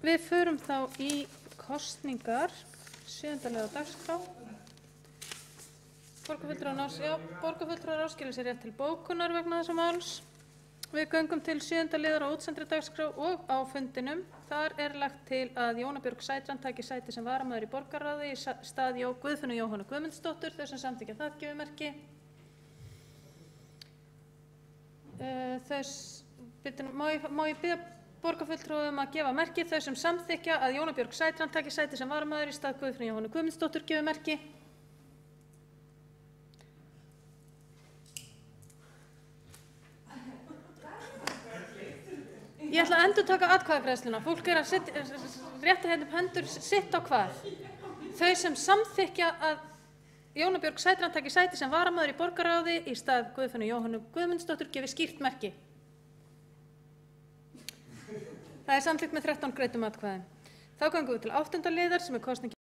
Við förum þá í kosningar, 7. liður á dagskrá. Borgarfulltrúar áskilja sér rétt til bókunar vegna þessa máls. Við göngum til 7. liðar á útsendri dagskrá og á fundinum. Þar lagt til að Jóna Björg Sætran taki sæti sem varamaður í borgarráði í stað Guðfinnu Jóhönnu Guðmundsdóttur. Þau sem samþykkja það gefi merki. Má ég biðja borgarfulltrúa að gefa merki? Þau sem samþykkja að Jóna Björg Sætran taki sæti sem varamaður í stað Guðfinnu Jóhönnu Guðmundsdóttur gefi merki. Ég ætla að endurtaka atkvæðagreiðsluna. Fólk að rétta hérna upp hendur, sitt á hvað? Þau sem samþykkja að Jóna Björg Sætran taki sæti sem varamaður í borgarráði í stað Guðfinnu Jóhönnu Guðmundsdóttur gefi skýrt merki. Það samþykkt með 13 greiddum atkvæðum. Þá göngum við til 8. liðar sem kosning